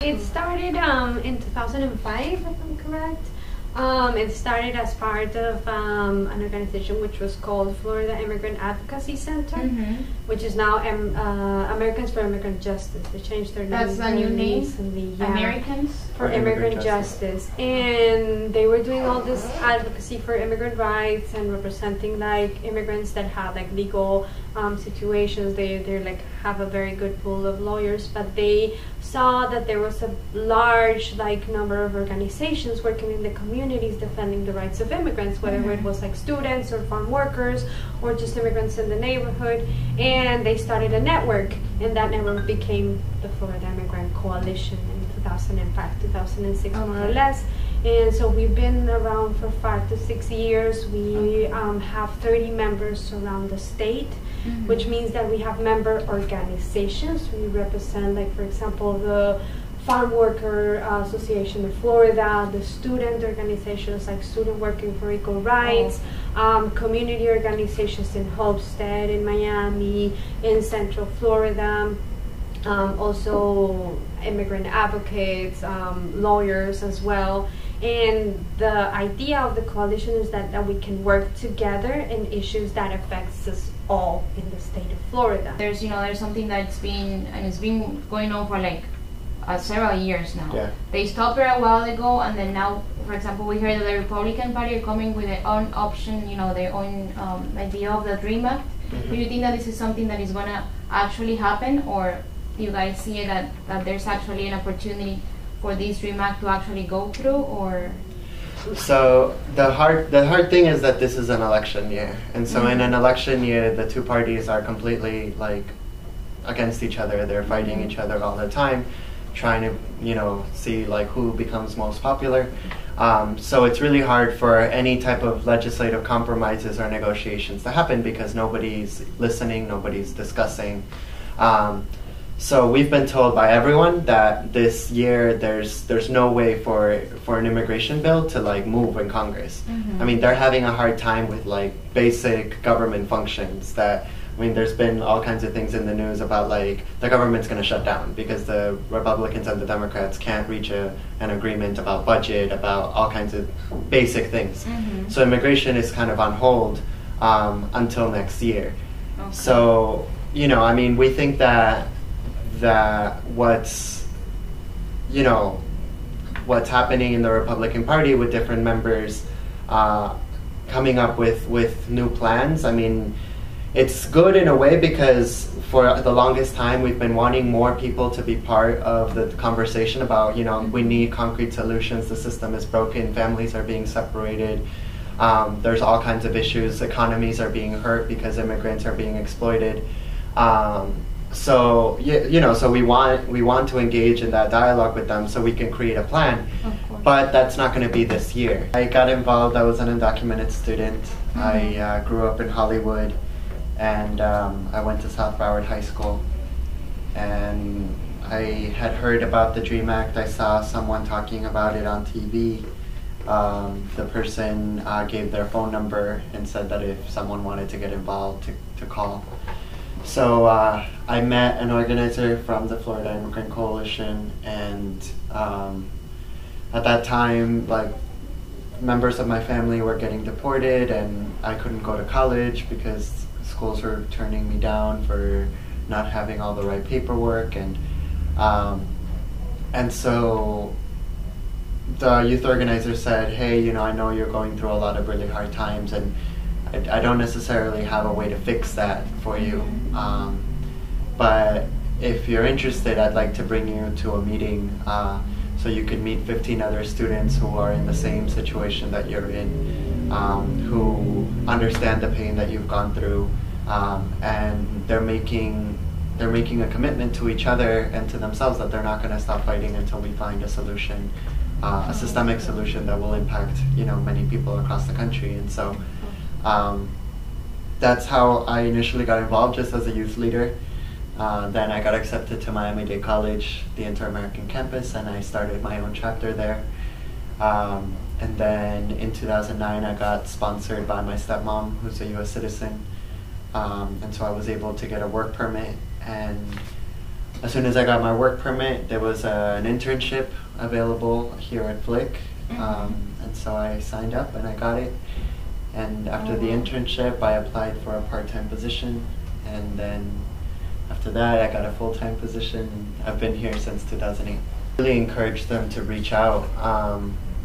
It started in 2005, if I'm correct. It started as part of an organization which was called Florida Immigrant Advocacy Center, which is now Americans for Immigrant Justice. They changed their name. That's a new name? Recently, yeah. Americans for Immigrant Justice. And they were doing all this advocacy for immigrant rights and representing like immigrants that have like legal situations. They like have a very good pool of lawyers, but they saw that there was a large like number of organizations working in the communities defending the rights of immigrants, whether it was like students or farm workers or just immigrants in the neighborhood. And they started a network, and that network became the Florida Immigrant Coalition in 2005, 2006, more or less. And so we've been around for 5 to 6 years. We have 30 members around the state, which means that we have member organizations. We represent, like, for example, the Farm Worker Association of Florida, the student organizations like Student Working for Equal Rights, community organizations in Homestead, in Miami, in Central Florida, also immigrant advocates, lawyers as well. And the idea of the coalition is that we can work together in issues that affects us all in the state of Florida. There's something that's been going on for like several years now. Yeah. They stopped it a while ago, and then now, for example, we heard that the Republican Party are coming with their own option, their own idea of the DREAM Act. Do you think that this is something that is going to actually happen, or do you guys see it that there's actually an opportunity for this DREAM Act to actually go through, or? So the hard thing is that this is an election year, and so in an election year, the two parties are completely like against each other. They're fighting each other all the time, trying to see like who becomes most popular. So it's really hard for any type of legislative compromises or negotiations to happen because nobody's listening, nobody's discussing. So we've been told by everyone that this year there's no way for an immigration bill to like move in Congress. I mean, they're having a hard time with like basic government functions that, I mean, there's been all kinds of things in the news about like the government's going to shut down because the Republicans and the Democrats can't reach an agreement about budget, about all kinds of basic things. So immigration is kind of on hold until next year. Okay. So, I mean, we think that what's happening in the Republican Party with different members coming up with new plans, I mean, it's good in a way because for the longest time we've been wanting more people to be part of the conversation about, we need concrete solutions, the system is broken, families are being separated, there's all kinds of issues, economies are being hurt because immigrants are being exploited. So so we want to engage in that dialogue with them so we can create a plan, but that's not going to be this year. I got involved. I was an undocumented student. I grew up in Hollywood, and I went to South Broward High School, and I had heard about the DREAM Act. I saw someone talking about it on TV. The person gave their phone number and said that if someone wanted to get involved to call. So I met an organizer from the Florida Immigrant Coalition, and at that time, like, members of my family were getting deported, and I couldn't go to college because schools were turning me down for not having all the right paperwork, and so the youth organizer said, hey, I know you're going through a lot of really hard times, and I don't necessarily have a way to fix that for you, but if you're interested, I'd like to bring you to a meeting so you can meet 15 other students who are in the same situation that you're in, who understand the pain that you've gone through, and they're making a commitment to each other and to themselves that they're not going to stop fighting until we find a solution, a systemic solution that will impact many people across the country. And so that's how I initially got involved, just as a youth leader. Then I got accepted to Miami-Dade College, the Inter-American campus, and I started my own chapter there. And then in 2009, I got sponsored by my stepmom, who's a U.S. citizen. And so I was able to get a work permit. And as soon as I got my work permit, there was an internship available here at Flick, and so I signed up and I got it. And after the internship, I applied for a part-time position, and then after that, I got a full-time position. And I've been here since 2008. Really encourage them to reach out.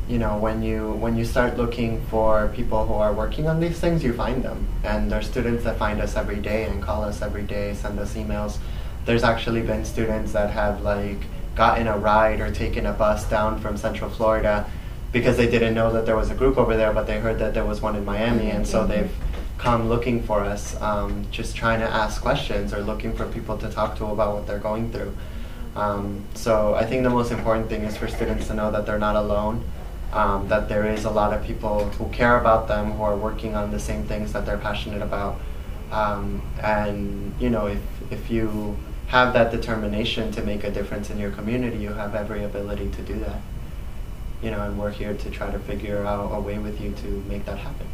You know, when you start looking for people who are working on these things, you find them. And there's students that find us every day and call us every day, send us emails. There's actually been students that have like gotten a ride or taken a bus down from Central Florida because they didn't know that there was a group over there, but they heard that there was one in Miami, and so they've come looking for us, just trying to ask questions or looking for people to talk to about what they're going through. So I think the most important thing is for students to know that they're not alone, that there is a lot of people who care about them, who are working on the same things that they're passionate about. And you know, if you have that determination to make a difference in your community, you have every ability to do that. You know, and we're here to try to figure out a way with you to make that happen.